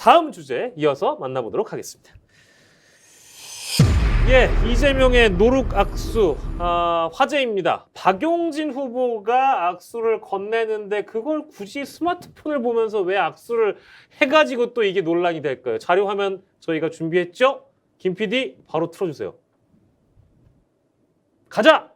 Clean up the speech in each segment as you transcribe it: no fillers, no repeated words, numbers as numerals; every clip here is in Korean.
다음 주제 이어서 만나보도록 하겠습니다. 예, 이재명의 노룩 악수 화제입니다. 박용진 후보가 악수를 건네는데 그걸 굳이 스마트폰을 보면서 왜 악수를 해가지고 또 이게 논란이 될까요? 자료 화면 저희가 준비했죠? 김 PD 바로 틀어주세요. 가자!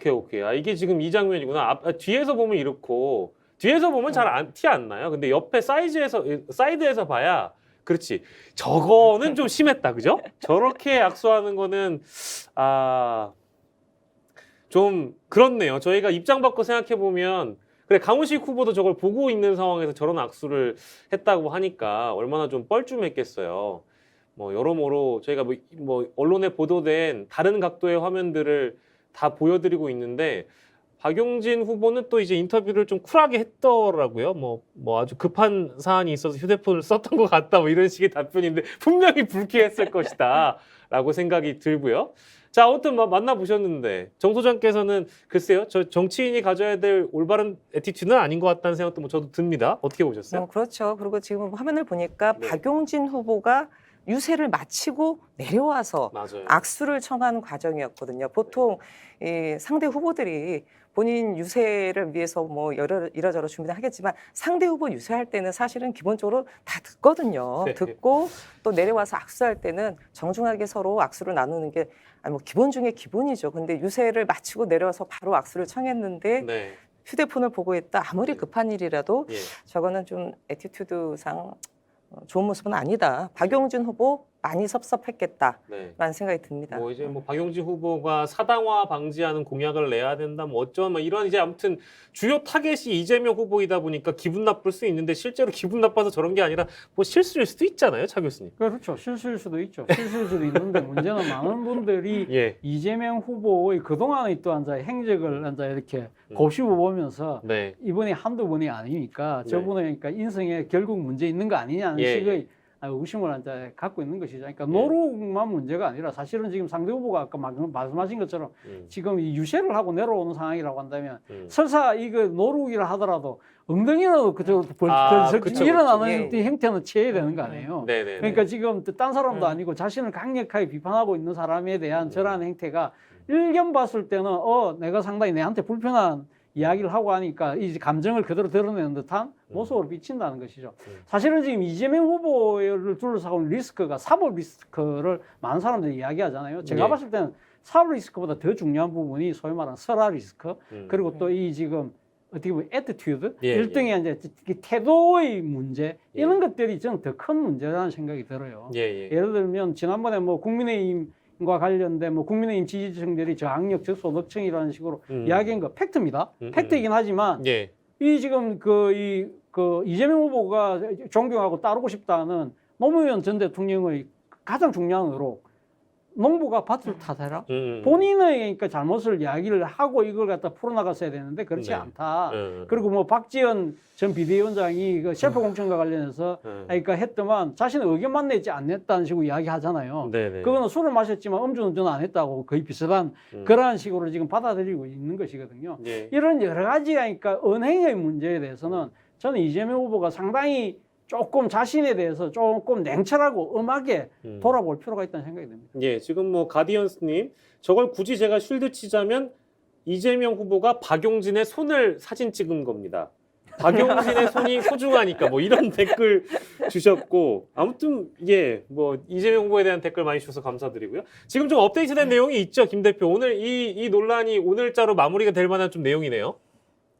오케이. 이게 지금 이 장면이구나. 뒤에서 보면 이렇고, 뒤에서 보면 잘 티 안 나요. 근데 옆에 사이드에서 봐야, 그렇지. 저거는 좀 심했다, 그죠? 저렇게 악수하는 거는, 좀 그렇네요. 저희가 입장 바꿔 생각해보면, 그래, 강훈식 후보도 저걸 보고 있는 상황에서 저런 악수를 했다고 하니까 얼마나 좀 뻘쭘했겠어요. 뭐, 여러모로 저희가 뭐 언론에 보도된 다른 각도의 화면들을 다 보여드리고 있는데, 박용진 후보는 또 이제 인터뷰를 좀 쿨하게 했더라고요. 뭐 아주 급한 사안이 있어서 휴대폰을 썼던 것 같다, 뭐 이런 식의 답변인데, 분명히 불쾌했을 것이다 라고 생각이 들고요. 자, 아무튼 만나보셨는데 정 소장께서는 글쎄요, 저 정치인이 가져야 될 올바른 애티튜드는 아닌 것 같다는 생각도 뭐 저도 듭니다. 어떻게 보셨어요? 그렇죠. 그리고 지금 화면을 보니까 네. 박용진 후보가 유세를 마치고 내려와서 맞아요. 악수를 청하는 과정이었거든요. 보통 이 상대 후보들이 본인 유세를 위해서 뭐 이러저러 준비를 하겠지만 상대 후보 유세할 때는 사실은 기본적으로 다 듣거든요. 네. 듣고 또 내려와서 악수할 때는 정중하게 서로 악수를 나누는 게 뭐 기본 중에 기본이죠. 근데 유세를 마치고 내려와서 바로 악수를 청했는데 네. 휴대폰을 보고 있다. 아무리 급한 일이라도 예. 저거는 좀 애티튜드상 좋은 모습은 아니다. 박용진 후보 많이 섭섭했겠다라는 네. 생각이 듭니다. 뭐 이제 박용진 후보가 사당화 방지하는 공약을 내야 된다, 뭐 어쩌 뭐 이런 이제 아무튼 주요 타겟이 이재명 후보이다 보니까 기분 나쁠 수 있는데 실제로 기분 나빠서 저런 게 아니라 뭐 실수일 수도 있잖아요, 차 교수님. 그렇죠. 실수일 수도 있죠. 실수일 수도 있는데 문제는 많은 분들이 예. 이재명 후보의 그동안의 또 행적을 이렇게 곱씹어 보면서 네. 이번에 한두 번이 아니니까 네. 저분의 그러니까 인생에 결국 문제 있는 거 아니냐는 예. 식의 의심을 갖고 있는 것이죠. 그러니까 노룩만 문제가 아니라 사실은 지금 상대 후보가 아까 말씀하신 것처럼 지금 이 유세를 하고 내려오는 상황이라고 한다면 설사 이거 노룩이라 하더라도 엉덩이라도 그쪽으로 그쵸. 일어나는 예. 형태는 취해야 되는 거 아니에요. 네네. 그러니까 지금 딴 사람도 아니고 자신을 강력하게 비판하고 있는 사람에 대한 저러한 행태가 일견 봤을 때는 내가 상당히 내한테 불편한 이야기를 하고 하니까 이 감정을 그대로 드러내는 듯한 모습으로 비친다는 것이죠. 사실은 지금 이재명 후보를 둘러싸고 있는 리스크가 사법 리스크를 많은 사람들이 이야기하잖아요. 제가 예. 봤을 때는 사법 리스크보다 더 중요한 부분이 소위 말하는 설화 리스크, 그리고 또 이 지금 어떻게 보면 애티튜드, 예, 일종의 이제 태도의 문제, 이런 것들이 저는 더 큰 문제라는 생각이 들어요. 예. 예를 들면 지난번에 뭐 국민의힘과 관련된 뭐 국민의힘 지지층들이 저학력 저소득층이라는 식으로 이야기한 거 팩트입니다. 팩트이긴 하지만 예. 이 지금 이재명 후보가 존경하고 따르고 싶다는 노무현 전 대통령의 가장 중요한 의혹, 농부가 밭을 탓해라. 본인의 그러니까 잘못을 이야기를 하고 이걸 갖다 풀어나갔어야 되는데 그렇지 네. 않다. 그리고 뭐 박지원 전 비대위원장이 그 셰프 공천과 관련해서 그러니까 했더만 자신의 의견만 내지 않았다는 식으로 이야기하잖아요. 네네. 그거는 술을 마셨지만 음주운전 안 했다고 거의 비슷한 그러한 식으로 지금 받아들이고 있는 것이거든요. 예. 이런 여러 가지 그러니까 언행의 문제에 대해서는 저는 이재명 후보가 상당히 조금 자신에 대해서 조금 냉철하고 엄하게 돌아볼 필요가 있다는 생각이 듭니다. 예, 지금 뭐 가디언스님, 저걸 굳이 제가 쉴드 치자면 이재명 후보가 박용진의 손을 사진 찍은 겁니다. 박용진의 손이 소중하니까 뭐 이런 댓글 주셨고, 아무튼 예, 뭐 이재명 후보에 대한 댓글 많이 주셔서 감사드리고요. 지금 좀 업데이트된 내용이 있죠, 김 대표. 오늘 이 논란이 오늘자로 마무리가 될 만한 좀 내용이네요.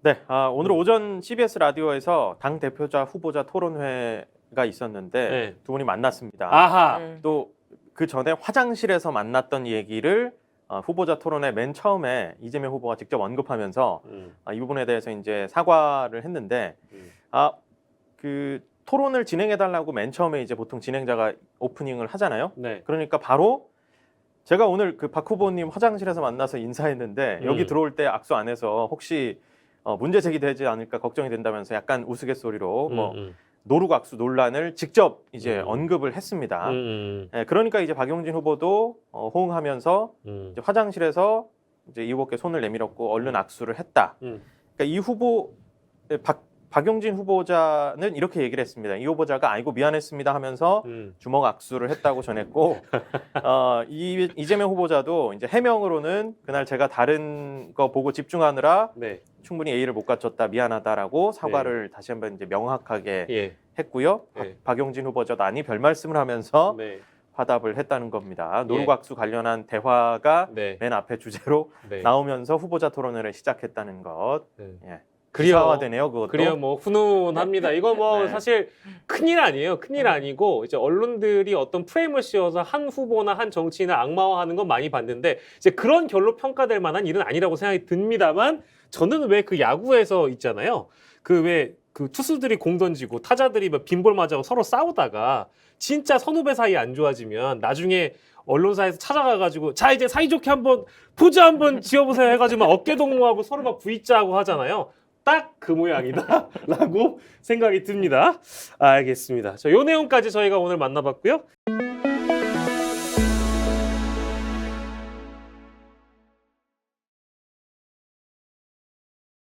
네, 오늘 오전 CBS 라디오에서 당 대표자 후보자 토론회가 있었는데 네. 두 분이 만났습니다. 아하. 또 그 전에 화장실에서 만났던 얘기를 후보자 토론회 맨 처음에 이재명 후보가 직접 언급하면서 이 부분에 대해서 이제 사과를 했는데 그 토론을 진행해달라고 맨 처음에 이제 보통 진행자가 오프닝을 하잖아요. 네. 그러니까 바로 제가 오늘 그 박 후보님 화장실에서 만나서 인사했는데 여기 들어올 때 악수 안 해서 혹시 문제 제기되지 않을까 걱정이 된다면서 약간 우스갯소리로 노루각수 논란을 직접 이제 언급을 했습니다. 예, 그러니까 이제 박용진 후보도 호응하면서 이제 화장실에서 이제 이 후보께 손을 내밀었고 얼른 악수를 했다. 그러니까 이 후보 박용진 후보자는 이렇게 얘기를 했습니다. 이 후보자가 아이고 미안했습니다 하면서 주먹 악수를 했다고 전했고 이재명 후보자도 이제 해명으로는 그날 제가 다른 거 보고 집중하느라 네. 충분히 예의를 못 갖췄다 미안하다라고 사과를 다시 한번 이제 명확하게 예. 했고요. 네. 박용진 후보자도 아니 별 말씀을 하면서 네. 화답을 했다는 겁니다. 노루각수 관련한 대화가 네. 맨 앞에 주제로 네. 나오면서 후보자 토론회를 시작했다는 것. 네. 예. 그래요. 기사화되네요, 그것도. 그래요, 뭐 훈훈합니다. 이거 뭐 네. 사실 큰일 아니에요. 큰일 아니고 이제 언론들이 어떤 프레임을 씌워서 한 후보나 한 정치인을 악마화하는 건 많이 봤는데 이제 그런 결로 평가될 만한 일은 아니라고 생각이 듭니다만 저는 왜 그 야구에서 있잖아요. 그 왜 그 투수들이 공 던지고 타자들이 뭐 빈볼 맞아고 서로 싸우다가 진짜 선후배 사이 안 좋아지면 나중에 언론사에서 찾아가가지고 자 이제 사이좋게 한번 포즈 한번 지어보세요 해가지고 막 어깨 동무하고 서로 막 V자하고 하잖아요. 딱 그 모양이다라고 생각이 듭니다. 알겠습니다. 자, 요 내용까지 저희가 오늘 만나봤고요.